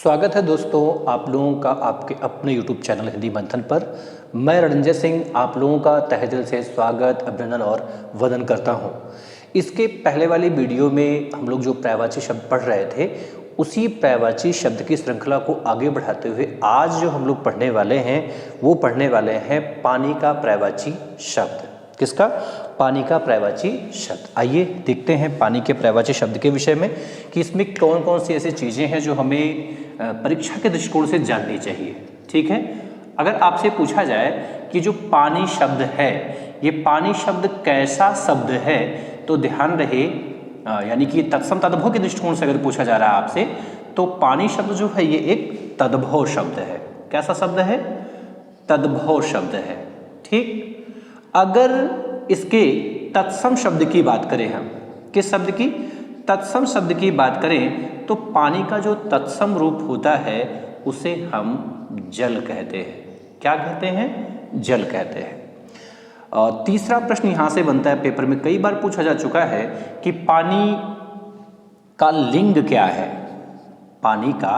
स्वागत है दोस्तों आप लोगों का आपके अपने YouTube चैनल हिंदी मंथन पर। मैं रणजय सिंह आप लोगों का तहे दिल से स्वागत, अभिनंदन और वंदन करता हूं। इसके पहले वाली वीडियो में हम लोग जो पर्यायवाची शब्द पढ़ रहे थे, उसी पर्यायवाची शब्द की श्रृंखला को आगे बढ़ाते हुए आज जो हम लोग पढ़ने वाले हैं वो पढ़ने वाले हैं पानी का पर्यायवाची शब्द। किसका? पानी का पर्यायवाची शब्द। आइए देखते हैं पानी के पर्यायवाची शब्द के विषय में कि इसमें कौन कौन सी ऐसी चीज़ें हैं जो हमें परीक्षा के दृष्टिकोण से जाननी चाहिए। ठीक है, अगर आपसे पूछा जाए कि जो पानी शब्द है ये पानी शब्द कैसा शब्द है, तो ध्यान रहे यानी कि तत्सम तद्भव के दृष्टिकोण से अगर पूछा जा रहा है आपसे, तो पानी शब्द जो है ये एक तद्भव शब्द है। कैसा शब्द है? तद्भव शब्द है। ठीक, अगर इसके तत्सम शब्द की बात करें, हम किस शब्द की? तत्सम शब्द की बात करें तो पानी का जो तत्सम रूप होता है उसे हम जल कहते हैं। क्या कहते हैं? जल कहते हैं। और तीसरा प्रश्न यहां से बनता है, पेपर में कई बार पूछा जा चुका है कि पानी का लिंग क्या है? पानी का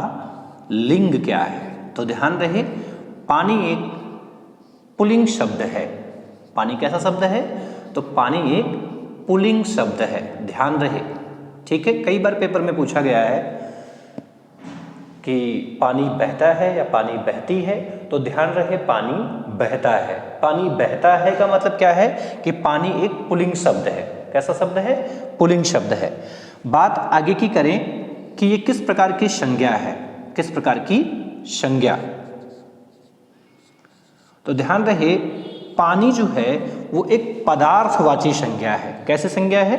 लिंग क्या है? तो ध्यान रहे पानी एक पुल्लिंग शब्द है। पानी कैसा शब्द है? तो पानी एक पुल्लिंग शब्द है, ध्यान रहे। ठीक है, कई बार पेपर में पूछा गया है कि पानी बहता है या पानी बहती है, तो ध्यान रहे पानी बहता है। पानी बहता है का मतलब क्या है कि पानी एक पुल्लिंग शब्द है। कैसा शब्द है? पुल्लिंग शब्द है। बात आगे की करें कि ये किस प्रकार की संज्ञा है? किस प्रकार की संज्ञा? तो ध्यान रहे पानी जो है वो एक पदार्थवाची संज्ञा है। कैसे संज्ञा है?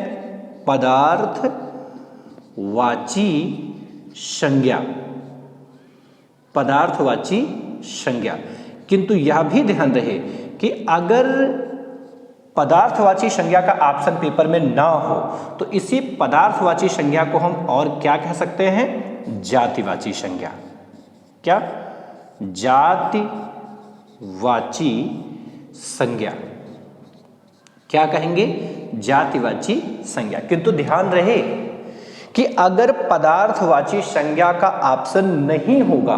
पदार्थवाची संज्ञा। पदार्थवाची संज्ञा। किंतु यह भी ध्यान रहे कि अगर पदार्थवाची संज्ञा का ऑप्शन पेपर में ना हो तो इसी पदार्थवाची संज्ञा को हम और क्या कह सकते हैं? जातिवाची संज्ञा। क्या? जातिवाची संज्ञा। क्या कहेंगे? जातिवाची संज्ञा। किंतु ध्यान रहे कि अगर पदार्थवाची संज्ञा का ऑप्शन नहीं होगा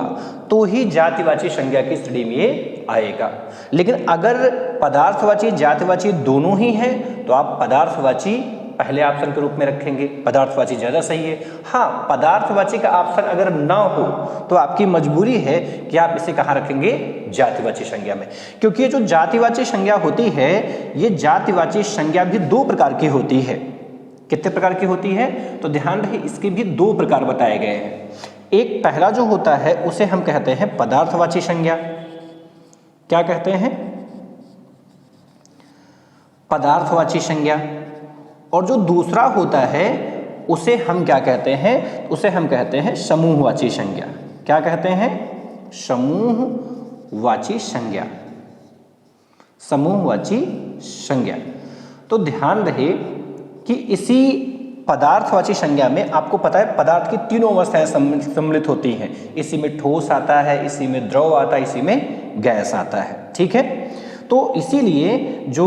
तो ही जातिवाची संज्ञा की श्रेणी में ये आएगा। लेकिन अगर पदार्थवाची जातिवाची दोनों ही हैं तो आप पदार्थवाची पहले ऑप्शन के रूप में रखेंगे, पदार्थवाची ज़्यादा सही है। हाँ, पदार्थवाची का ऑप्शन अगर ना हो तो आपकी मजबूरी है कि आप इसे कहाँ रखेंगे? जातिवाची संज्ञा में। क्योंकि ये जो जातिवाची संज्ञा होती है, ये जातिवाची संज्ञा भी दो प्रकार की होती है। कितने प्रकार की होती है? तो ध्यान रहे इसके भी दो प्रकार बताए गए हैं। एक पहला जो होता है उसे हम कहते हैं पदार्थवाची संज्ञा। क्या कहते हैं? पदार्थवाची संज्ञा। और जो दूसरा होता है उसे हम क्या कहते हैं? उसे हम कहते हैं समूहवाची संज्ञा। क्या कहते हैं? समूहवाची संज्ञा। समूहवाची संज्ञा। तो ध्यान रहे कि इसी पदार्थवाची संज्ञा में आपको पता है पदार्थ की तीनों अवस्थाएं सम्मिलित होती हैं। इसी में ठोस आता है, इसी में द्रव आता है, इसी में गैस आता है। ठीक है, तो इसीलिए जो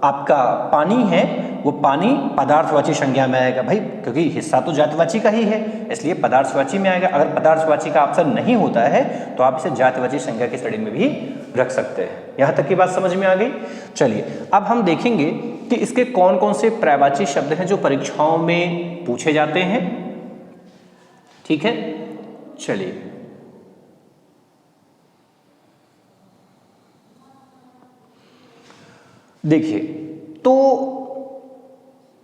आपका पानी है वो पानी पदार्थवाची संज्ञा में आएगा भाई, क्योंकि हिस्सा तो जातिवाची का ही है, इसलिए पदार्थवाची में आएगा। अगर पदार्थवाची का ऑप्शन नहीं होता है तो आप इसे जातिवाची संज्ञा की श्रेणी में भी रख सकते हैं। यहां तक की बात समझ में आ गई? चलिए अब हम देखेंगे कि इसके कौन कौन से पर्यायवाची शब्द हैं जो परीक्षाओं में पूछे जाते हैं। ठीक है, चलिए देखिए, तो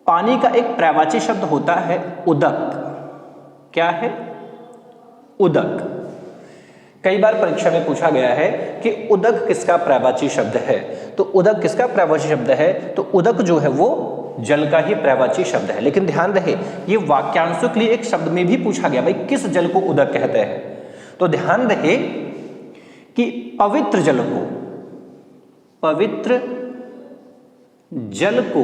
पानी का एक पर्यायवाची शब्द होता है उदक। क्या है? उदक। कई बार परीक्षा में पूछा गया है कि उदक किसका पर्यायवाची शब्द है। तो उदक किसका पर्यायवाची शब्द है? तो उदक जो है वो जल का ही पर्यायवाची शब्द है। लेकिन ध्यान रहे ये वाक्यांशों के लिए एक शब्द में भी पूछा गया, भाई किस जल को उदक कहते हैं? तो ध्यान रहे कि पवित्र जल को, पवित्र जल को,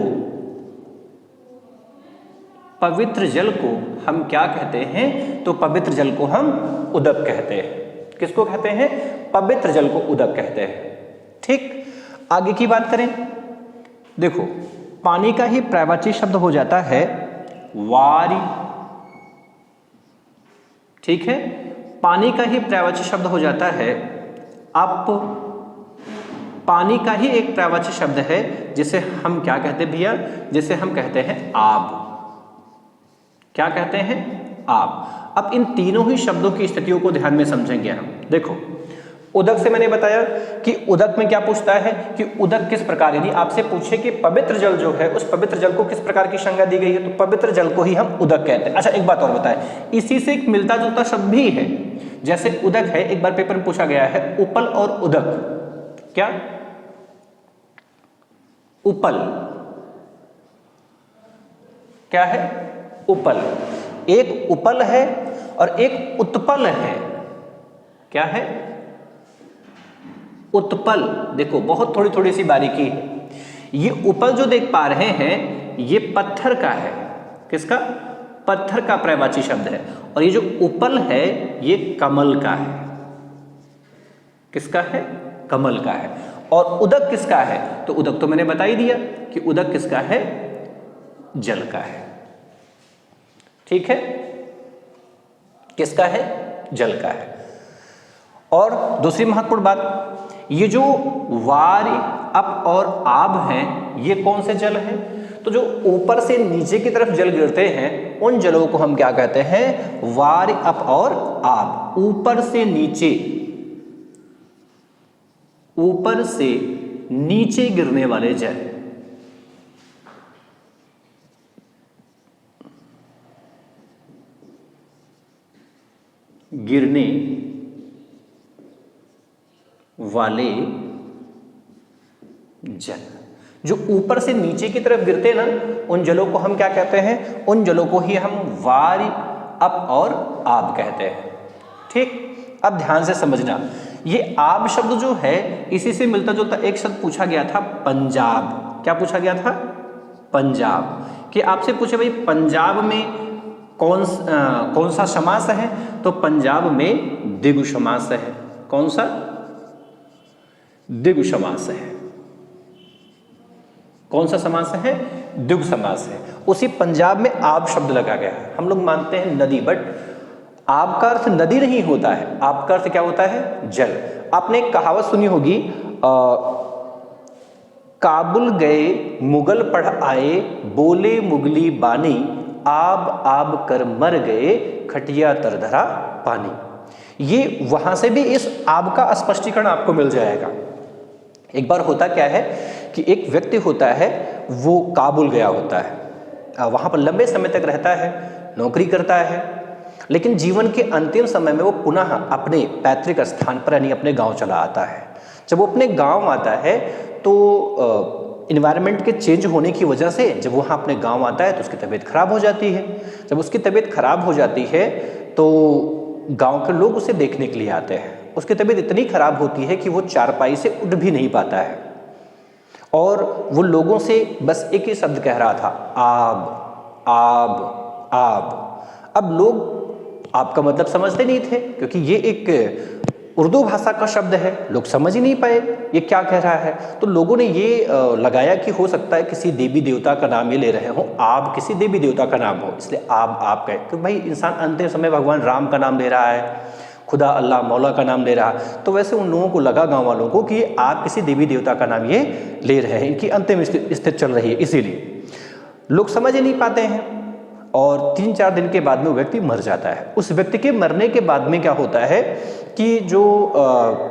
पवित्र जल को हम क्या कहते हैं? तो पवित्र जल को हम उदक कहते हैं। किसको कहते हैं? पवित्र जल को उदक कहते हैं। ठीक, आगे की बात करें, देखो पानी का ही पर्यायवाची शब्द हो जाता है वारी। ठीक है, पानी का ही पर्यायवाची शब्द हो जाता है अप। पानी का ही एक पर्यायवाची शब्द है जिसे हम क्या कहते हैं भैया, जिसे हम कहते हैं आब। क्या कहते हैं? आब। अब इन तीनों ही शब्दों की स्थितियों को ध्यान में समझेंगे हम। देखो, उदक से मैंने बताया कि उदक में क्या पूछता है कि उदक किस प्रकार, यदि आपसे पूछे कि पवित्र जल जो है उस पवित्र जल को किस प्रकार की संज्ञा दी गई है तो पवित्र जल को ही हम उदक कहते हैं। अच्छा, एक बात और बताएं, इसी से एक मिलता जुलता शब्द भी है। जैसे उदक है, एक बार पेपर में पूछा गया है उपल और उदक। क्या? उपल क्या है? उपल। एक उपल है और एक उत्पल है। क्या है? उत्पल। देखो, बहुत थोड़ी थोड़ी सी बारीकी है। ये उपल जो देख पा रहे हैं ये पत्थर का है। किसका? पत्थर का पर्यायवाची शब्द है। और ये जो उपल है ये कमल का है। किसका है? कमल का है। और उदक किसका है? तो उदक तो मैंने बता ही दिया कि उदक किसका है? जल का है। ठीक है, किसका है? जल का है। और दूसरी महत्वपूर्ण बात, ये जो वार, अप और आब हैं ये कौन से जल हैं? तो जो ऊपर से नीचे की तरफ जल गिरते हैं उन जलों को हम क्या कहते हैं? वार, अप और आब। ऊपर से नीचे, ऊपर से नीचे गिरने वाले जल। गिरने वाले जल, जो ऊपर से नीचे की तरफ गिरते ना उन जलों को हम क्या कहते हैं? उन जलों को ही हम वार, अप और आब कहते हैं। ठीक, अब ध्यान से समझना, ये आब शब्द जो है इसी से मिलता जुलता एक शब्द पूछा गया था, पंजाब। क्या पूछा गया था? पंजाब। कि आपसे पूछे भाई पंजाब में कौन सा समास है? तो पंजाब में द्विगु समास है। कौन सा? द्विगु समास है। कौन सा समास है? द्विगु समास है। उसी पंजाब में आब शब्द लगा गया है। हम लोग मानते हैं नदी, बट आब का अर्थ नदी नहीं होता है। आब का अर्थ क्या होता है? जल। आपने एक कहावत सुनी होगी, काबुल गए मुगल पढ़ आए, बोले मुगली बानी, आब आब कर मर गए, खटिया तर धरा पानी। ये वहां से भी इस आब का स्पष्टीकरण आपको मिल जाएगा। एक बार होता क्या है कि एक व्यक्ति होता है, वो काबुल गया होता है, वहां पर लंबे समय तक रहता है, नौकरी करता है, लेकिन जीवन के अंतिम समय में वो पुनः अपने पैतृक स्थान पर यानी अपने गांव चला आता है। जब वो अपने गांव आता है तो इन्वायरमेंट के चेंज होने की वजह से जब वहाँ अपने गांव आता है तो उसकी तबीयत खराब हो जाती है। जब उसकी तबीयत खराब हो जाती है तो गांव के लोग उसे देखने के लिए आते हैं। उसकी तबीयत इतनी खराब होती है कि वो चारपाई से उठ भी नहीं पाता है और वो लोगों से बस एक ही शब्द कह रहा था, आब आब आब। अब लोग आपका मतलब समझते नहीं थे क्योंकि ये एक उर्दू भाषा का शब्द है, लोग समझ ही नहीं पाए ये क्या कह रहा है। तो लोगों ने ये लगाया कि हो सकता है किसी देवी देवता का नाम ये ले रहे हो, आप किसी देवी देवता का नाम हो, इसलिए आप कहे। तो भाई इंसान अंतिम समय भगवान राम का नाम ले रहा है, खुदा अल्लाह मौला का नाम ले रहा है, तो वैसे उन लोगों को लगा, गाँव वालों को, कि आप किसी देवी देवता का नाम ये ले रहे हैं, इनकी अंतिम स्थिति चल रही है। इसीलिए लोग समझ ही नहीं पाते हैं और 3-4 दिन के बाद में वो व्यक्ति मर जाता है। उस व्यक्ति के मरने के बाद में क्या होता है कि जो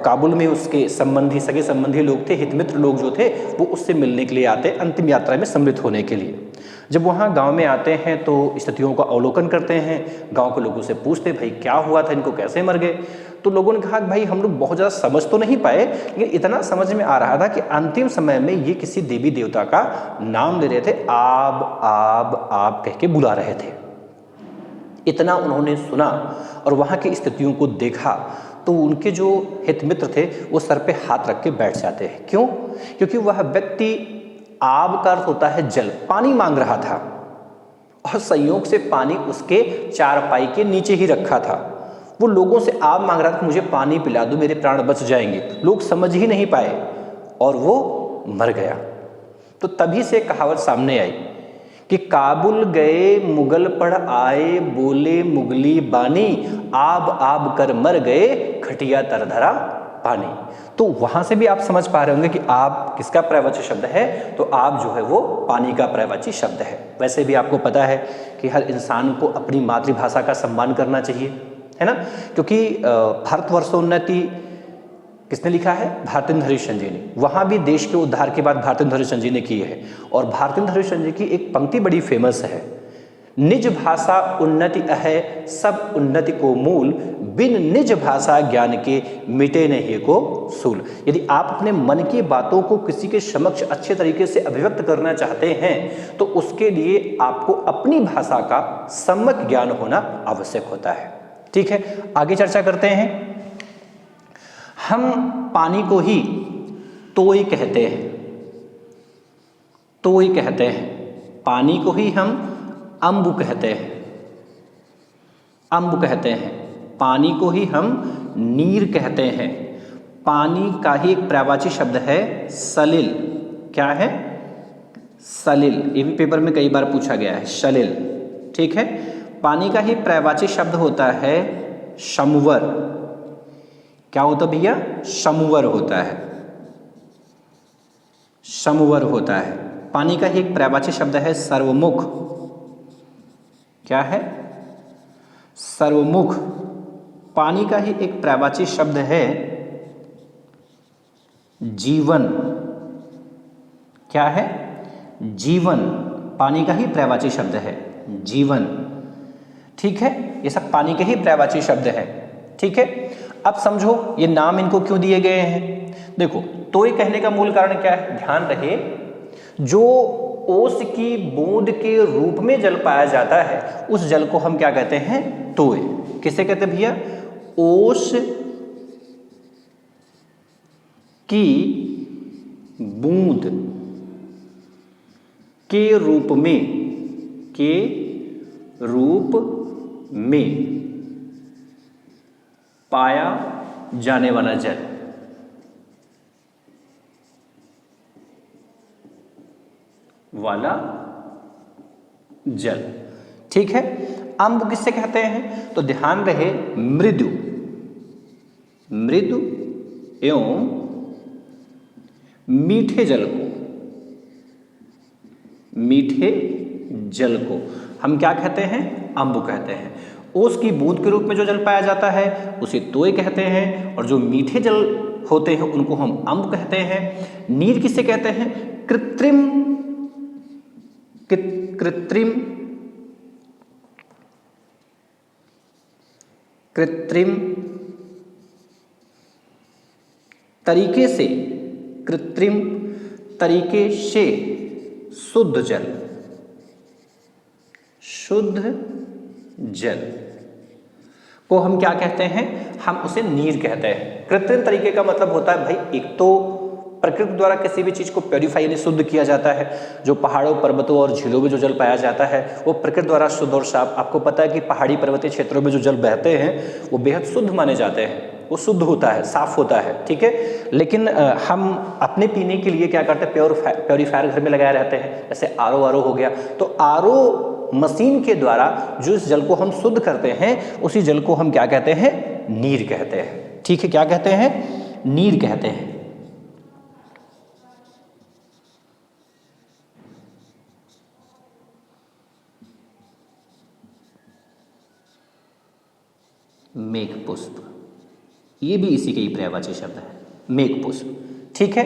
काबुल में उसके संबंधी, सगे संबंधी लोग थे, हितमित्र लोग जो थे, वो उससे मिलने के लिए आते, अंतिम यात्रा में सम्मिलित होने के लिए। जब वहाँ गांव में आते हैं तो स्थितियों का अवलोकन करते हैं, गांव के लोगों से पूछते भाई क्या हुआ था, इनको कैसे मर गए। तो लोगों ने कहा कि भाई हम लोग बहुत ज़्यादा समझ तो नहीं पाए, लेकिन इतना समझ में आ रहा था कि अंतिम समय में ये किसी देवी देवता का नाम ले रहे थे, आब आब आब कह के बुला रहे थे। इतना उन्होंने सुना और वहाँ की स्थितियों को देखा तो उनके जो हितमित्र थे वो सर पे हाथ रख के बैठ जाते हैं। क्यों? क्योंकि वह व्यक्ति, आब का अर्थ होता है जल, पानी मांग रहा था और संयोग से पानी उसके चारपाई के नीचे ही रखा था। वो लोगों से आब मांग रहा था, मुझे पानी पिला दो, मेरे प्राण बच जाएंगे। लोग समझ ही नहीं पाए और वो मर गया। तो तभी से कहावत सामने आई कि काबुल गए मुगल पढ़ आए, बोले मुगली बानी, आब आब कर मर गए, खटिया तर धरा पानी। तो वहां से भी आप समझ पा रहे होंगे कि आप किसका पर्यायवाची शब्द है, तो आप जो है वो पानी का पर्यायवाची शब्द है। वैसे भी आपको पता है कि हर इंसान को अपनी मातृभाषा का सम्मान करना चाहिए, है ना, क्योंकि भारतवर्षोन्नति किसने लिखा है? भारतेंदु हरिश्चंद्र जी ने। वहाँ भी देश के उद्धार की बात भारतेंदु हरिश्चंद्र जी ने की है। और भारतेंदु हरिश्चंद्र जी की एक पंक्ति बड़ी फेमस है, निज भाषा उन्नति अहै, सब उन्नति को मूल, बिन निज भाषा ज्ञान के मिटे नहीं को सूल। यदि आप अपने मन की बातों को किसी के समक्ष अच्छे तरीके से अभिव्यक्त करना चाहते हैं तो उसके लिए आपको अपनी भाषा का सम्यक ज्ञान होना आवश्यक होता है। ठीक है, आगे चर्चा करते हैं। हम पानी को ही तोय कहते हैं, तोय कहते हैं। पानी को ही हम अम्बु कहते हैं, अम्बु कहते हैं। पानी को ही हम नीर कहते हैं। पानी का ही एक पर्यायवाची शब्द है सलिल। क्या है? सलिल। ये भी पेपर में कई बार पूछा गया है, सलिल। ठीक है, पानी का ही पर्यायवाची शब्द होता है शमुवर। क्या होता भैया? शमुवर होता है, शमुवर होता है। पानी का ही एक पर्यायवाची शब्द है सर्वमुख। क्या है? सर्वमुख। पानी का ही एक पर्यायवाची शब्द है जीवन। क्या है? जीवन। पानी का ही पर्यायवाची शब्द है जीवन। ठीक है, ये सब पानी के ही पर्यायवाची शब्द है। ठीक है, अब समझो ये नाम इनको क्यों दिए गए हैं। देखो, तोय कहने का मूल कारण क्या है? ध्यान रहे, जो ओस की बूंद के रूप में जल पाया जाता है उस जल को हम क्या कहते हैं? तोय। किसे कहते हैं भैया? ओस की बूंद के रूप में, के रूप में पाया जाने वाला जल। वाला जल। ठीक है, अम्ब किससे कहते हैं? तो ध्यान रहे, मृदु, मृदु एवं मीठे जल को, मीठे जल को हम क्या कहते हैं? अम्बु कहते हैं। ओस की बूंद के रूप में जो जल पाया जाता है उसे तोय कहते हैं, और जो मीठे जल होते हैं उनको हम अम्ब कहते हैं। नीर किसे कहते हैं? कृत्रिम, कृत्रिम, कृत्रिम तरीके से, कृत्रिम तरीके से शुद्ध जल, शुद्ध जल को हम क्या कहते हैं? हम उसे नीर कहते हैं। कृत्रिम तरीके का मतलब होता है भाई, एक तो प्रकृति द्वारा किसी भी चीज को प्योरीफाई यानी शुद्ध किया जाता है। जो पहाड़ों, पर्वतों और झीलों में जो जल पाया जाता है वो प्रकृति द्वारा शुद्ध और साफ। आपको पता है कि पहाड़ी पर्वतीय क्षेत्रों में जो जल बहते हैं वो बेहद शुद्ध माने जाते हैं, वो शुद्ध होता है, साफ होता है। ठीक है, लेकिन हम अपने पीने के लिए क्या करते हैं? प्योरीफायर घर में लगाए रहते हैं, जैसे आरओ हो गया। तो आरओ मशीन के द्वारा जो इस जल को हम शुद्ध करते हैं उसी जल को हम क्या कहते हैं? नीर कहते हैं। ठीक है, क्या कहते हैं? नीर कहते हैं। मेघ पुष्प, ये भी इसी के ही पर्यायवाची शब्द है, मेघ पुष्प। ठीक है,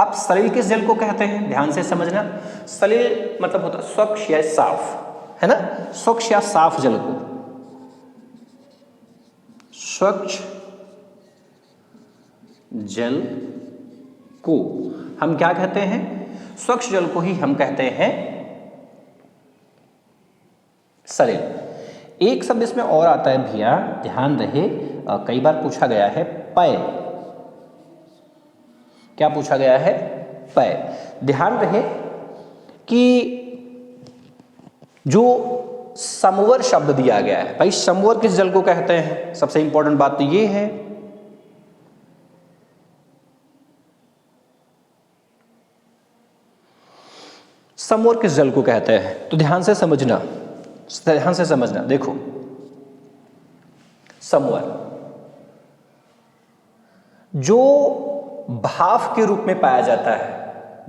अब सलिल किस जल को कहते हैं? ध्यान से समझना। सलिल मतलब होता है स्वच्छ या साफ, है ना, स्वच्छ या साफ जल को, स्वच्छ जल को हम क्या कहते हैं? स्वच्छ जल को ही हम कहते हैं सलिल। एक शब्द इसमें और आता है भैया, ध्यान रहे, कई बार पूछा गया है, पय। क्या पूछा गया है? पय। ध्यान रहे कि जो समवर शब्द दिया गया है, भाई समवर किस जल को कहते हैं? सबसे इंपॉर्टेंट बात तो ये है, समवर किस जल को कहते हैं? तो ध्यान से समझना, ध्यान से समझना। देखो समवर जो भाप के रूप में पाया जाता है,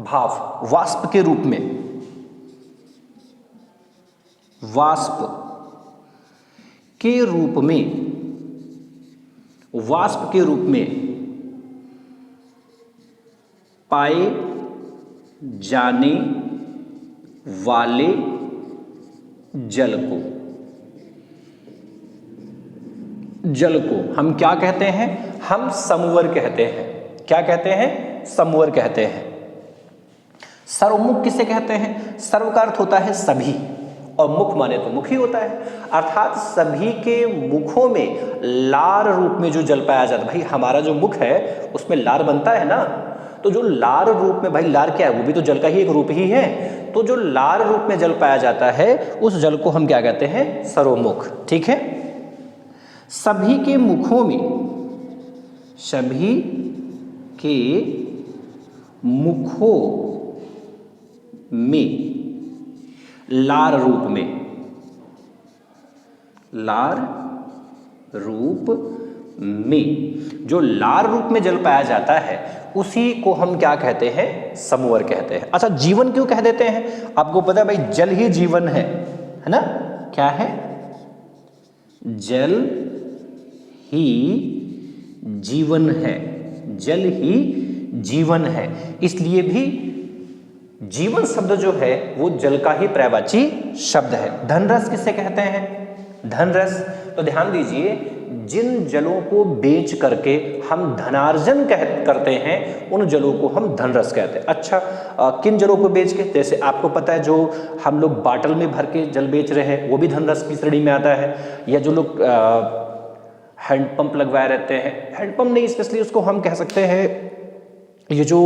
भाप वाष्प के रूप में, वाष्प के रूप में, वाष्प के रूप में पाए जाने वाले जल को, जल को हम क्या कहते हैं? हम समवर कहते हैं। क्या कहते हैं? समवर कहते हैं। सर्वमुख किसे कहते हैं? सर्व का अर्थ होता है सभी, और मुख माने तो मुख ही होता है, अर्थात सभी के मुखों में लार रूप में जो जल पाया जाता है। भाई हमारा जो मुख है उसमें लार बनता है ना, तो जो लार रूप में, भाई लार क्या है? वो भी तो जल का ही एक रूप ही है। तो जो लार रूप में जल पाया जाता है उस जल को हम क्या कहते हैं? सर्वमुख। ठीक है। सभी के मुखों में, सभी के मुखों में लार रूप में, लार रूप में जो लार रूप में जल पाया जाता है उसी को हम क्या कहते हैं? समवर कहते हैं। अच्छा, जीवन क्यों कह देते हैं? आपको पता है भाई जल ही जीवन है ना? क्या है? जल ही जीवन है, जल ही जीवन है। इसलिए भी जीवन शब्द जो है वो जल का ही पर्यायवाची शब्द है। धनरस किसे कहते हैं? धनरस, तो ध्यान दीजिए, जिन जलों को बेच करके हम धनार्जन करते हैं उन जलों को हम धनरस कहते हैं। अच्छा, किन जलों को बेच के? जैसे आपको पता है जो हम लोग बाटल में भर के जल बेच रहे हैं वो भी धनरस की श्रेणी में आता है। या जो लोग हैंडपंप लगवाए रहते हैं, हैंडपंप नहीं स्पेशली उसको हम कह सकते हैं, ये जो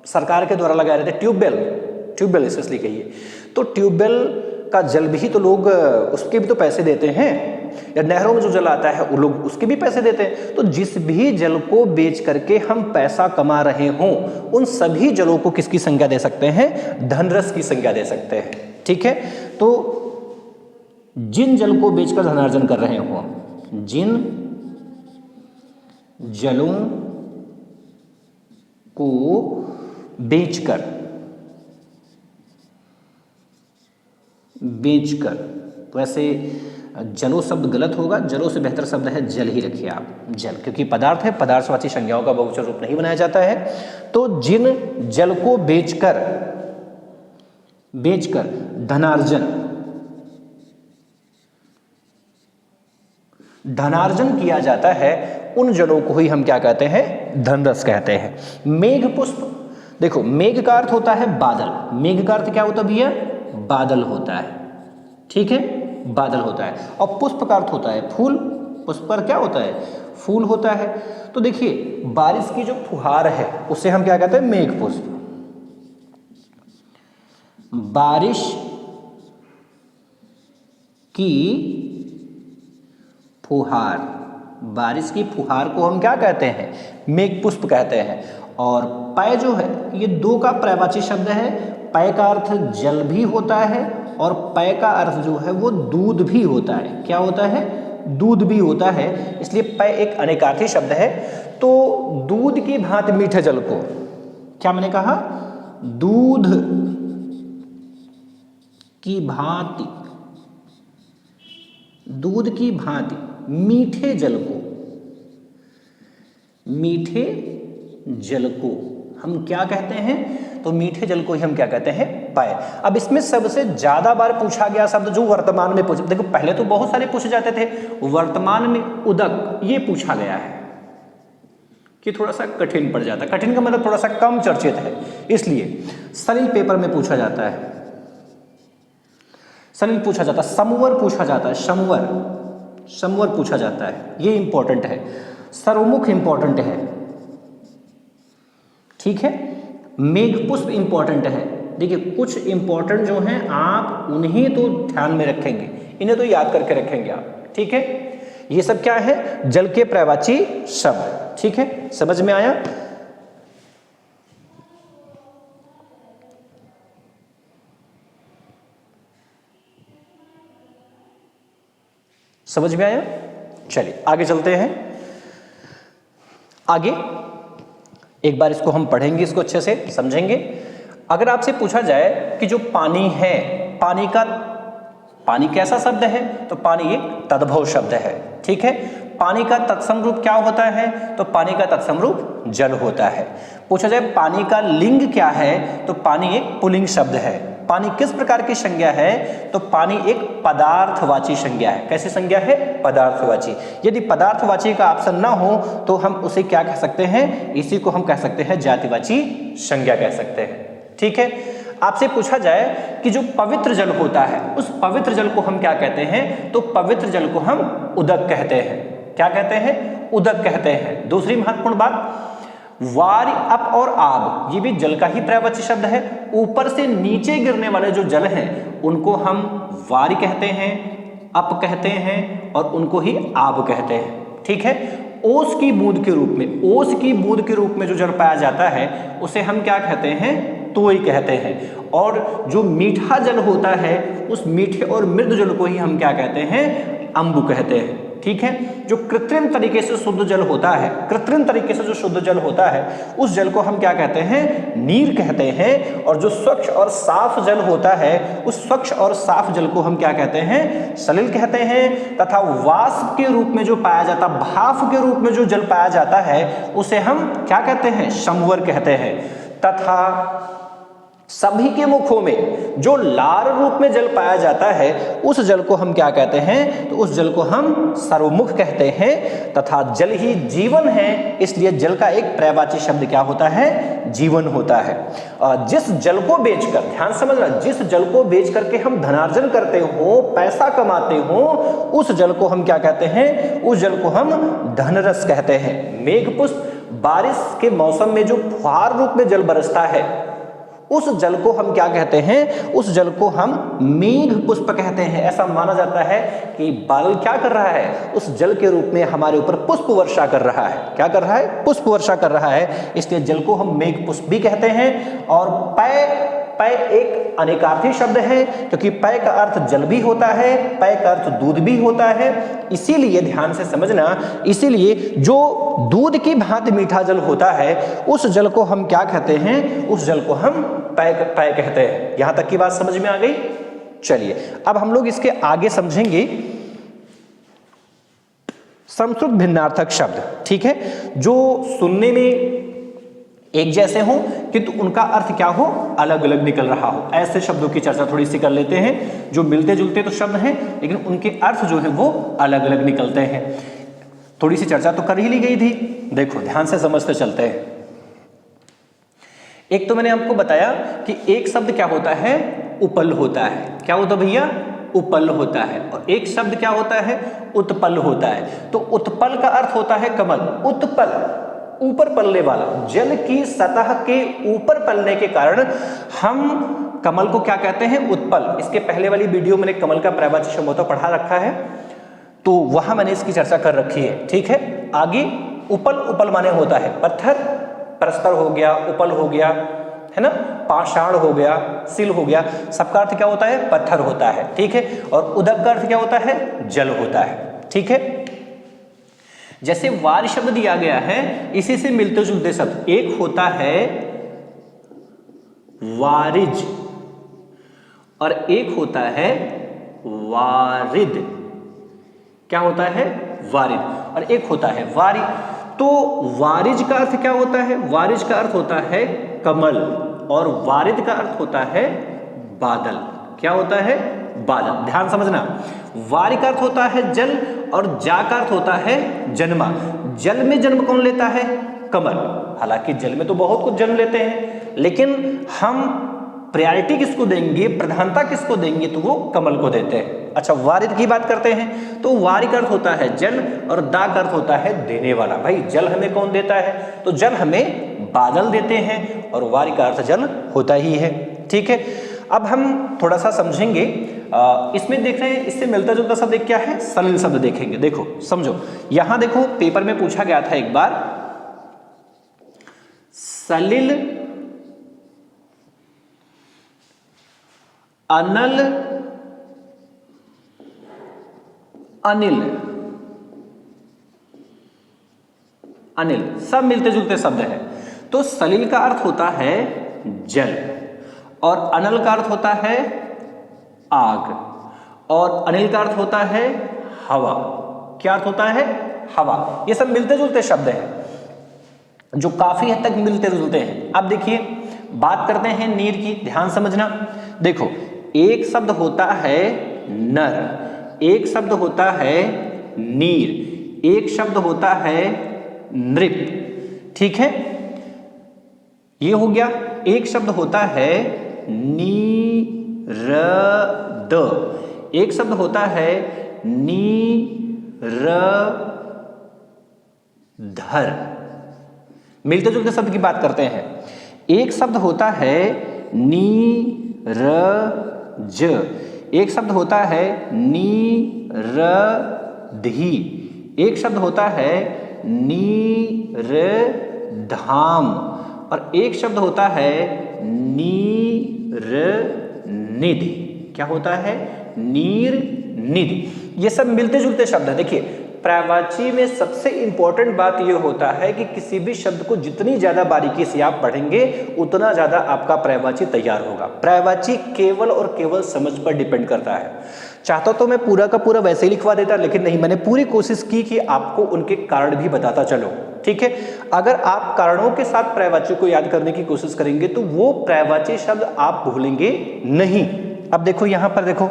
सरकार के द्वारा लगाए रहते हैं ट्यूबवेल, ट्यूबवेल स्पेशली कहिए, तो ट्यूबवेल का जल भी तो लोग उसके भी तो पैसे देते हैं, या नहरों में जो जल आता है वो लोग उसके भी पैसे देते हैं। तो जिस भी जल को बेच करके हम पैसा कमा रहे हों उन सभी जलों को किसकी संज्ञा दे सकते हैं? धनरस की संज्ञा दे सकते हैं। ठीक है। तो जिन जल को बेचकर धनार्जन कर रहे हों, जिन जलों को बेचकर वैसे जलो शब्द गलत होगा, जलो से बेहतर शब्द है जल ही रखिए आप, जल, क्योंकि पदार्थ है, पदार्थवाची संज्ञाओं का बहुवचन रूप नहीं बनाया जाता है। तो जिन जल को बेचकर धनार्जन किया जाता है उन जलों को ही हम क्या कहते हैं? धनरस कहते हैं। मेघ पुष्प, देखो मेघ का अर्थ होता है बादल। मेघ का अर्थ क्या होता है भैया? बादल होता है। ठीक है, बादल होता है। और पुष्प का अर्थ होता है फूल। पुष्प का क्या होता है? फूल होता है। तो देखिए बारिश की जो फुहार है उसे हम क्या कहते हैं? मेघ पुष्प। बारिश की फुहार, बारिश की फुहार को हम क्या कहते हैं? मेघ पुष्प कहते हैं। और पय जो है ये दो का पर्यायवाची शब्द है। पय का अर्थ जल भी होता है और पय का अर्थ जो है वो दूध भी होता है। क्या होता है? दूध भी होता है। इसलिए पय एक अनेकार्थी शब्द है। तो दूध की भांति मीठे जल को, क्या मैंने कहा? दूध की भांति, दूध की भांति मीठे जल को, मीठे जल को हम क्या कहते हैं? तो मीठे जल को ही हम क्या कहते हैं? पय। अब इसमें सबसे ज्यादा बार पूछा गया शब्द जो वर्तमान में पूछा, देखो पहले तो बहुत सारे पूछे जाते थे, वर्तमान में उदक ये पूछा गया है कि थोड़ा सा कठिन पड़ जाता है। कठिन का मतलब थोड़ा सा कम चर्चित है, इसलिए सलिल पेपर में पूछा जाता है, सलिल पूछा जाता है, समवर पूछा जाता है, समवर पूछा जाता है, ये इंपॉर्टेंट है। सर्वमुख इंपॉर्टेंट है। ठीक है। मेघपुष्प इंपॉर्टेंट है। देखिए कुछ इंपॉर्टेंट जो हैं आप उन्हें तो ध्यान में रखेंगे, इन्हें तो याद करके रखेंगे आप। ठीक है। ये सब क्या है? जल के पर्यायवाची शब्द। ठीक है, समझ में आया? समझ में आया? चलिए आगे चलते हैं। आगे एक बार इसको हम पढ़ेंगे, इसको अच्छे से समझेंगे। अगर आपसे पूछा जाए कि जो पानी है, पानी कैसा शब्द है, तो पानी एक तद्भव शब्द है, ठीक है। पानी का तत्सम रूप क्या होता है, तो पानी का तत्सम रूप जल होता है। पूछा जाए पानी का लिंग क्या है, तो पानी एक पुल्लिंग शब्द है। पानी किस प्रकार की संज्ञा है, तो पानी एक पदार्थवाची संज्ञा है। कैसी संज्ञा है? पदार्थवाची। यदि पदार्थवाची का ऑप्शन ना हो तो हम उसे क्या कह सकते हैं? इसी को हम कह सकते हैं जातिवाची संज्ञा कह सकते हैं, ठीक है। आपसे पूछा जाए कि जो पवित्र जल होता है, उस पवित्र जल को हम क्या कहते हैं, तो पवित्र जल को हम उदक कहते हैं। क्या कहते हैं? उदक कहते हैं। दूसरी महत्वपूर्ण बात, वारि, अप और आब, ये भी जल का ही पर्यायवाची शब्द है। ऊपर से नीचे गिरने वाले जो जल हैं उनको हम वारि कहते हैं, अप कहते हैं और उनको ही आब कहते हैं, ठीक है। ओस की बूंद के रूप में, ओस की बूंद के रूप में जो जल पाया जाता है उसे हम क्या कहते हैं? तोय कहते हैं। और जो मीठा जल होता है उस मीठे और मृदु जल को ही हम क्या कहते हैं? अम्बु कहते हैं, ठीक है। जो कृत्रिम तरीके से शुद्ध जल होता है, कृत्रिम तरीके से जो शुद्ध जल होता है उस जल को हम क्या कहते हैं? नीर कहते हैं। और जो स्वच्छ और साफ जल होता है उस स्वच्छ और साफ जल को हम क्या कहते हैं? सलिल कहते हैं। तथा वाष्प के रूप में जो पाया जाता, भाप के रूप में जो जल पाया जाता है उसे हम क्या कहते हैं? संवर कहते हैं। तथा सभी के मुखों में जो लार रूप में जल पाया जाता है उस जल को हम क्या कहते हैं? तो उस जल को हम सर्वमुख कहते हैं। तथा जल ही जीवन है, इसलिए जल का एक पर्यायवाची शब्द क्या होता है? जीवन होता है। जिस जल को बेचकर, ध्यान समझना, जिस जल को बेच करके हम धनार्जन करते हो, पैसा कमाते हो, उस जल को हम क्या कहते हैं? उस जल को हम धनरस कहते हैं। मेघपुष्प, बारिश के मौसम में जो फुहार रूप में जल बरसता है उस जल को हम क्या कहते हैं? उस जल को हम मेघ पुष्प कहते हैं। ऐसा माना जाता है कि बादल क्या कर रहा है? उस जल के रूप में हमारे ऊपर पुष्प वर्षा कर रहा है। क्या कर रहा है? पुष्प वर्षा कर रहा है, इसलिए जल को हम मेघ पुष्प भी कहते हैं। और पय एक अनेकार्थी शब्द है, क्योंकि पय का अर्थ जल भी होता है, पय का अर्थ दूध भी होता है। इसीलिए ध्यान से समझना, इसीलिए जो दूध की भांति मीठा जल होता है उस जल को हम क्या कहते हैं? उस जल को हम पय कहते हैं। यहां तक की बात समझ में आ गई? चलिए अब हम लोग इसके आगे समझेंगे संस्कृत भिन्नार्थक शब्द, ठीक है, जो सुनने में एक जैसे हो किंतु उनका अर्थ क्या हो? अलग अलग निकल रहा हो। ऐसे शब्दों की चर्चा थोड़ी सी कर लेते हैं। जो मिलते जुलते तो शब्द हैं लेकिन उनके अर्थ जो है वो अलग अलग निकलते हैं। थोड़ी सी चर्चा तो कर ही ली गई थी, देखो ध्यान से समझते चलते हैं। एक तो मैंने आपको बताया कि एक शब्द क्या होता है? उपल होता है। क्या होता भैया? उपल होता है। और एक शब्द क्या होता है? उत्पल होता है। तो उत्पल का अर्थ होता है कमल। उत्पल, ऊपर पलने वाला, जल की सतह के ऊपर पलने के कारण हम कमल को क्या कहते हैं? उत्पल। इसके पहले वाली वीडियो मैंने कमल का पर्यायवाची शब्द पढ़ा रखा है, तो वहां मैंने इसकी चर्चा कर रखी है, ठीक है। आगे उपल, उपल माने होता है पत्थर, प्रस्तर हो गया, उपल हो गया, है ना, पाषाण हो गया, सिल हो गया, सबका अर्थ क्या होता है? पत्थर होता है, ठीक है। और उदक का अर्थ क्या होता है? जल होता है, ठीक है। जैसे वार शब्द दिया गया है, इसी से मिलते जुलते शब्द, एक होता है वारिज और एक होता है वारिद। क्या होता है? वारिद। और एक होता है वारी। तो वारिज का अर्थ क्या होता है? वारिज का अर्थ होता है कमल और वारिद का अर्थ होता है बादल। क्या होता है? बादल। ध्यान समझना, वारी का अर्थ होता है जल और जा का अर्थ होता है जन्मा। जल में जन्म कौन लेता है? कमल। हालांकि जल में तो बहुत कुछ जन्म लेते हैं, लेकिन हम प्रायोरिटी किसको देंगे, प्रधानता किसको देंगे, तो वो कमल को देते हैं। अच्छा, वारिद की बात करते हैं तो वारी का अर्थ होता है जल और दा का अर्थ होता है देने वाला। भाई जल हमें कौन देता है? तो जल हमें बादल देते हैं और वारी का अर्थ जल होता ही है, ठीक है। अब हम थोड़ा सा समझेंगे, इसमें देख रहे हैं, इससे मिलता जुलता शब्द क्या है? सलिल शब्द देखेंगे। देखो समझो, यहां देखो पेपर में पूछा गया था एक बार, सलिल अनल अनिल, अनिल, सब मिलते जुलते शब्द है। तो सलिल का अर्थ होता है जल और अनल का अर्थ होता है आग और अनिल का अर्थ होता है हवा। क्या अर्थ होता है? हवा। ये सब मिलते जुलते शब्द हैं जो काफी हद तक मिलते जुलते हैं। अब देखिए बात करते हैं नीर की, ध्यान समझना। देखो एक शब्द होता है नर, एक शब्द होता है नीर, एक शब्द होता है नृप, ठीक है, ये हो गया। एक शब्द होता है नीरद, एक शब्द होता है नीरधर। मिलते जुलते शब्द की बात करते हैं। एक शब्द होता है नीरज, एक शब्द होता है नीरधि, एक शब्द होता है नीरधाम और एक शब्द होता है नीरनिधि। क्या होता है? नीरनिधि। ये सब मिलते जुलते शब्द हैं। देखिए पर्यायवाची में सबसे इंपॉर्टेंट बात यह होता है कि किसी भी शब्द को जितनी ज्यादा बारीकी से आप पढ़ेंगे उतना ज्यादा आपका पर्यायवाची तैयार होगा। पर्यायवाची केवल और केवल समझ पर डिपेंड करता है। चाहता तो मैं पूरा का पूरा वैसे ही लिखवा देता, लेकिन नहीं, मैंने पूरी कोशिश की कि आपको उनके कारण भी बताता चलो, ठीक है। अगर आप कारणों के साथ पर्यायवाची को याद करने की कोशिश करेंगे तो वो पर्यायवाची शब्द आप भूलेंगे नहीं। अब देखो यहां पर देखो,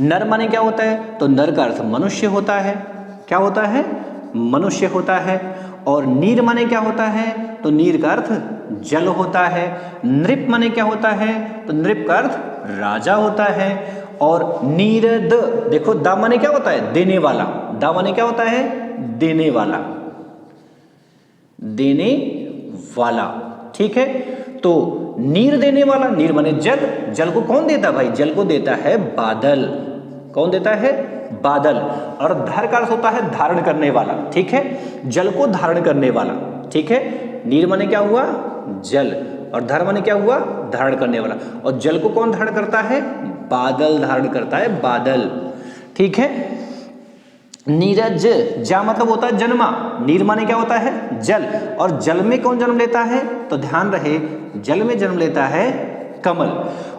नर माने क्या होता है? तो नर का अर्थ मनुष्य होता है। क्या होता है? मनुष्य होता है। और नीर माने क्या होता है? तो नीर का अर्थ जल होता है। नृप माने क्या होता है? तो नृप का अर्थ राजा होता है। और नीरद, देखो दा माने क्या होता है? देने वाला। दा माने क्या होता है? देने वाला, देने वाला, ठीक है। तो नीर देने वाला, नीर माने जल, जल को कौन देता है भाई? जल को देता है बादल। कौन देता है? बादल। और धर का अर्थ होता है धारण करने वाला, ठीक है, जल को धारण करने वाला, ठीक है। नीर माने क्या हुआ? जल, और धर माने क्या हुआ? धारण करने वाला। और जल को कौन धारण करता है? बादल धारण करता है, बादल, ठीक है। नीरज, जा मतलब होता है जन्मा। नीर माने क्या होता है? जल, और जल में कौन जन्म लेता है? तो ध्यान रहे जल में जन्म लेता है कमल।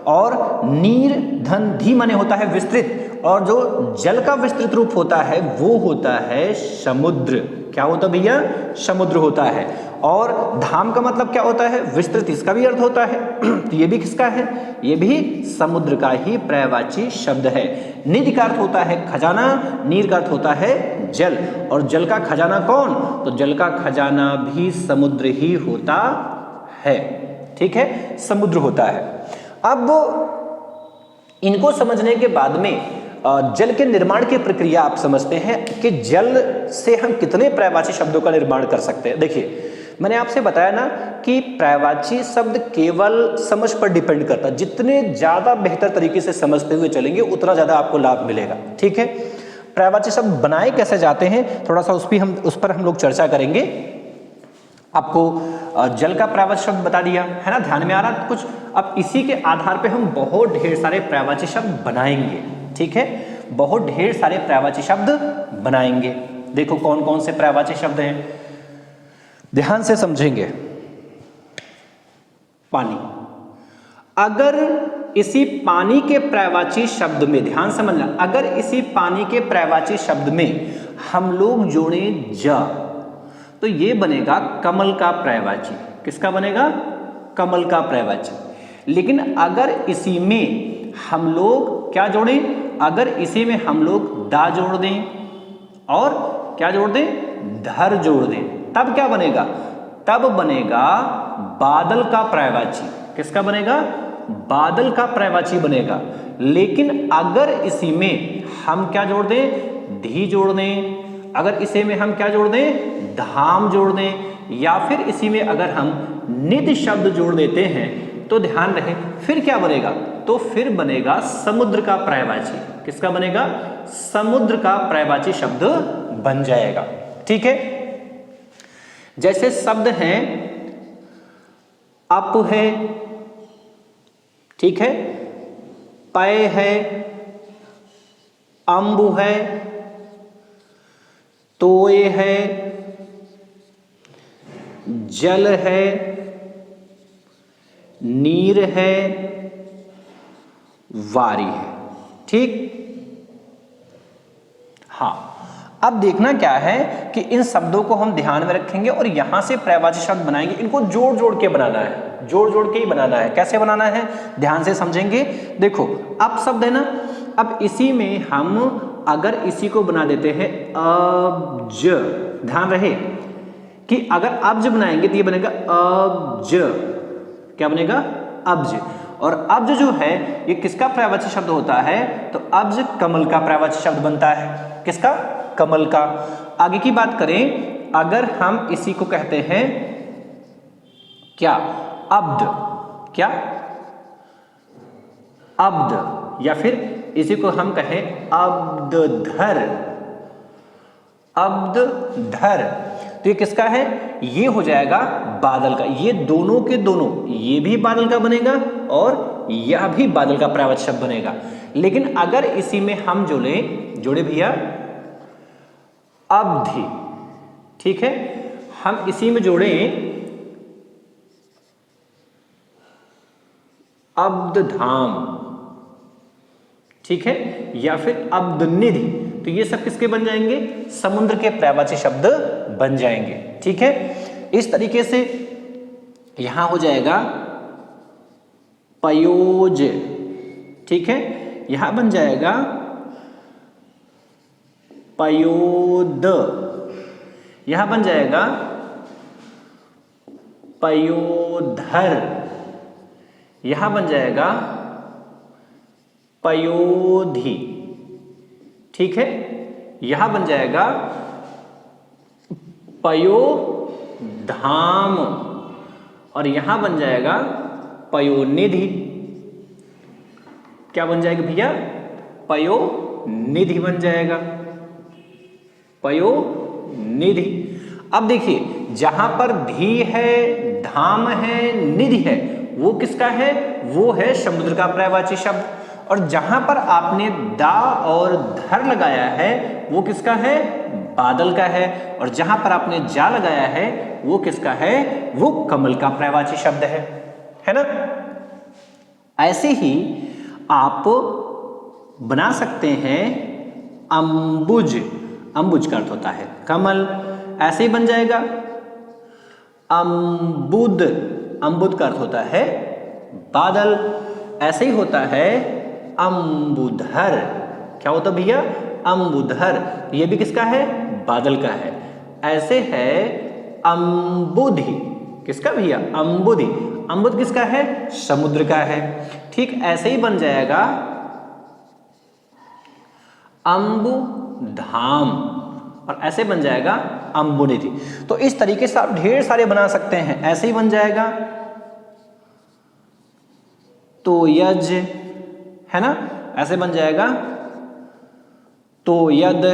और नीर धन धी माने होता है विस्तृत, और जो जल का विस्तृत रूप होता है वो होता है समुद्र। क्या होता है भैया? समुद्र होता है। और धाम का मतलब क्या होता है? विस्तृत, इसका भी अर्थ होता है। तो ये भी किसका है? ये भी समुद्र का ही पर्यायवाची शब्द है। निधि का अर्थ होता है खजाना, नीर का अर्थ होता है जल, और जल का खजाना कौन? तो जल का खजाना भी समुद्र ही होता है, ठीक है, समुद्र होता है। अब इनको समझने के बाद में जल के निर्माण की प्रक्रिया आप समझते हैं कि जल से हम कितने पर्यायवाची शब्दों का निर्माण कर सकते हैं। देखिए मैंने आपसे बताया ना कि पर्यायवाची शब्द केवल समझ पर डिपेंड करता है। जितने ज्यादा बेहतर तरीके से समझते हुए चलेंगे उतना ज्यादा आपको लाभ मिलेगा, ठीक है। पर्यायवाची शब्द बनाए कैसे जाते हैं थोड़ा सा उस पर हम लोग चर्चा करेंगे। आपको जल का पर्यायवाची शब्द बता दिया है ना, ध्यान में आ रहा कुछ। अब इसी के आधार पे हम बहुत ढेर सारे पर्यायवाची शब्द बनाएंगे, ठीक है, बहुत ढेर सारे पर्यायवाची शब्द बनाएंगे। देखो कौन कौन से पर्यायवाची शब्द हैं, ध्यान से समझेंगे। पानी, अगर इसी पानी के पर्यायवाची शब्द में, ध्यान समझना, अगर इसी पानी के पर्यायवाची शब्द में हम लोग जोड़े जा तो ये बनेगा कमल का पर्यायवाची। किसका बनेगा? कमल का पर्यायवाची। लेकिन अगर इसी में हम लोग क्या जोड़ें? अगर इसी में हम लोग दा जोड़ दें और क्या जोड़ दें? धर जोड़ दें, तब क्या बनेगा? तब बनेगा बादल का पर्यायवाची। किसका बनेगा? बादल का पर्यायवाची बनेगा। लेकिन अगर इसी में हम क्या जोड़ दें? धी जोड़ दें, अगर इसी में हम क्या जोड़ दें? धाम जोड़ दें, या फिर इसी में अगर हम निध शब्द जोड़ देते हैं तो ध्यान रहे फिर क्या बनेगा? तो फिर बनेगा समुद्र का पर्यायवाची। किसका बनेगा? समुद्र का पर्यायवाची शब्द बन जाएगा, ठीक है। जैसे शब्द हैं अप है, ठीक है, पय है, अम्बु है, तोय है, जल है, नीर है, वारी है। ठीक। हाँ, अब देखना क्या है कि इन शब्दों को हम ध्यान में रखेंगे और यहां से पर्यायवाची शब्द बनाएंगे। इनको जोड़ जोड़ के बनाना है, जोड़ जोड़ के ही बनाना है। कैसे बनाना है ध्यान से समझेंगे। देखो अब शब्द है ना, अब इसी में हम अगर इसी को बना देते हैं अब्ज, ध्यान रहे कि अगर अब्ज बनाएंगे तो ये बनेगा अब्ज। क्या बनेगा? अब्ज। और अब्ज जो है ये किसका पर्यायवाची शब्द होता है? तो अब्ज कमल का पर्यायवाची शब्द बनता है। किसका? कमल का। आगे की बात करें, अगर हम इसी को कहते हैं क्या? अब्द। क्या? अब्द। या फिर इसी को हम कहें अब्दधर। अब्दधर, तो ये किसका है? ये हो जाएगा बादल का। ये दोनों के दोनों, ये भी बादल का बनेगा और यह भी बादल का पर्यायवाची शब्द बनेगा। लेकिन अगर इसी में हम जोड़े भैया अब्धि, ठीक है, हम इसी में जोड़े अब्दधाम, ठीक है, या फिर अब्दनिधि, तो ये सब किसके बन जाएंगे? समुद्र के पर्यायवाची शब्द बन जाएंगे। ठीक है, इस तरीके से यहां हो जाएगा पयोज, ठीक है, यहां बन जाएगा पयोद, यहां बन जाएगा पयोधर, यहां बन जाएगा पयोधि, ठीक है, यहां बन जाएगा पयोधाम और यहां बन जाएगा पयोनिधि। क्या बन जाएगा भैया? पयोनिधि बन जाएगा, पयोनिधि। अब देखिए जहां पर धी है, धाम है, निधि है, वो किसका है? वो है समुद्र का पर्यायवाची शब्द। और जहां पर आपने दा और धर लगाया है वो किसका है? बादल का है। और जहां पर आपने जा लगाया है वो किसका है? वो कमल का पर्यायवाची शब्द है ना। ऐसे ही आप बना सकते हैं अंबुज। अंबुज का अर्थ होता है कमल, ऐसे ही बन जाएगा अंबुद। अंबुद का अर्थ होता है बादल, ऐसे ही होता है अंबुधर। क्या होता भैया? अंबुधर, ये भी किसका है? बादल का है। ऐसे है अंबुधि, किसका भैया? अंबुधि। अंबुध किसका है? समुद्र का है। ठीक ऐसे ही बन जाएगा अंबुधाम और ऐसे बन जाएगा अंबुनिधि। तो इस तरीके से आप ढेर सारे बना सकते हैं। ऐसे ही बन जाएगा तो यज, है ना, ऐसे बन जाएगा तो यद,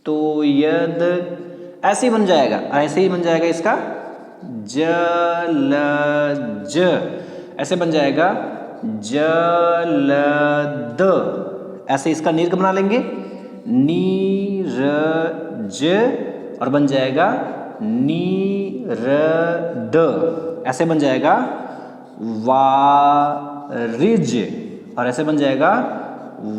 तो यद, ऐसे ही बन जाएगा। ऐसे ही बन जाएगा इसका जलज, ऐसे बन जाएगा जलद। ऐसे इसका नीर्घ बना लेंगे नीरज और बन जाएगा नीरद। ऐसे बन जाएगा वारिज और ऐसे बन जाएगा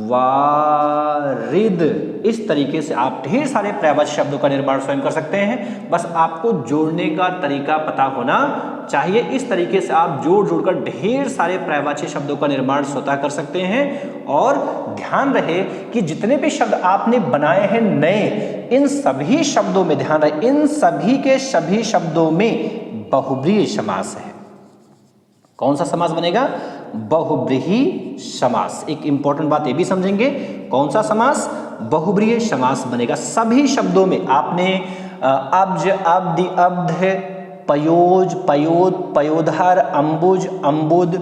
वारिद। इस तरीके से आप ढेर सारे पर्यायवाची शब्दों का निर्माण स्वयं कर सकते हैं। बस आपको जोड़ने का तरीका पता होना चाहिए। इस तरीके से आप जोड़ जोड़कर ढेर सारे पर्यायवाची शब्दों का निर्माण स्वतः कर सकते हैं। और ध्यान रहे कि जितने भी शब्द आपने बनाए हैं नए, इन सभी शब्दों में ध्यान रहे, इन सभी के सभी शब्दों में बहुब्रीहि समास है। कौन सा समास बनेगा? बहुब्रीहि समास। एक इंपॉर्टेंट बात ये भी समझेंगे, कौन सा समास? बहुब्रीहि समास बनेगा। सभी शब्दों में आपने अब्ज, अब्धि, अब्ध, पयोज, पयोद, पयोधर, अंबुज, अंबुद,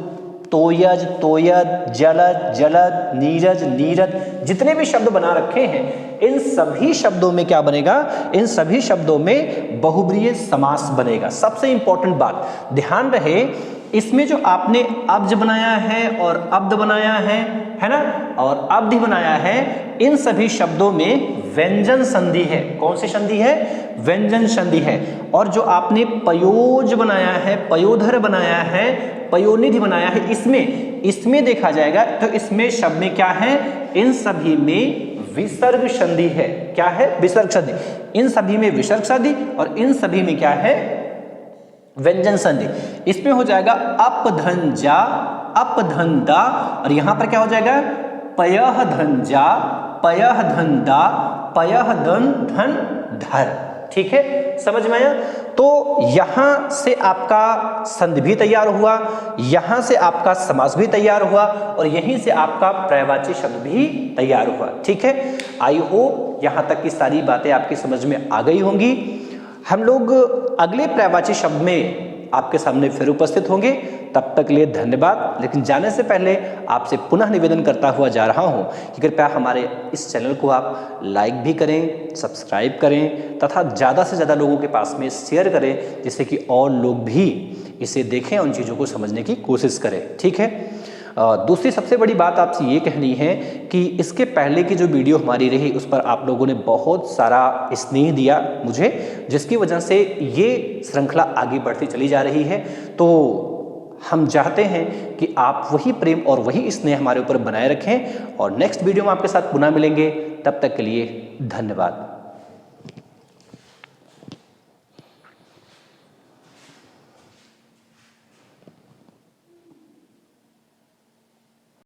तोयज, तोयद, जलद, जलद, नीरज, नीरद, जितने भी शब्द बना रखे हैं इन सभी शब्दों में क्या बनेगा, इन सभी शब्दों में बहुब्रीहि समास बनेगा। सबसे इंपॉर्टेंट बात ध्यान रहे, इसमें जो आपने अब्ज बनाया है और अब्द बनाया है ना, और अब्धि बनाया है, इन सभी शब्दों में व्यंजन संधि है। कौन सी संधि है? व्यंजन संधि है। और जो आपने पयोज बनाया है, पयोधर बनाया है, पयोनिधि बनाया है, इसमें देखा जाएगा तो इसमें शब्द में क्या है, इन सभी में विसर्ग संधि है। क्या है? विसर्ग संधि। इन सभी में विसर्ग संधि और इन सभी में क्या है? व्यंजन संधि। इसमें हो जाएगा अप धन जा, अप धन दा, और यहां पर क्या हो जाएगा? पयह धन जा, पयह धन दा, पयह धन धन धर। ठीक है, समझ में आया? तो यहां से आपका संधि भी तैयार हुआ, यहां से आपका समास भी तैयार हुआ और यहीं से आपका पर्यायवाची शब्द भी तैयार हुआ। ठीक है, आई होप यहां तक की सारी बातें आपकी समझ में आ गई होंगी। हम लोग अगले पर्यायवाची शब्द में आपके सामने फिर उपस्थित होंगे। तब तक के लिए धन्यवाद। लेकिन जाने से पहले आपसे पुनः निवेदन करता हुआ जा रहा हूं कि कृपया हमारे इस चैनल को आप लाइक भी करें, सब्सक्राइब करें तथा ज़्यादा से ज़्यादा लोगों के पास में शेयर करें, जिससे कि और लोग भी इसे देखें और उन चीज़ों को समझने की कोशिश करें। ठीक है, दूसरी सबसे बड़ी बात आपसे ये कहनी है कि इसके पहले की जो वीडियो हमारी रही उस पर आप लोगों ने बहुत सारा स्नेह दिया मुझे, जिसकी वजह से ये श्रृंखला आगे बढ़ती चली जा रही है। तो हम चाहते हैं कि आप वही प्रेम और वही स्नेह हमारे ऊपर बनाए रखें और नेक्स्ट वीडियो में आपके साथ पुनः मिलेंगे। तब तक के लिए धन्यवाद।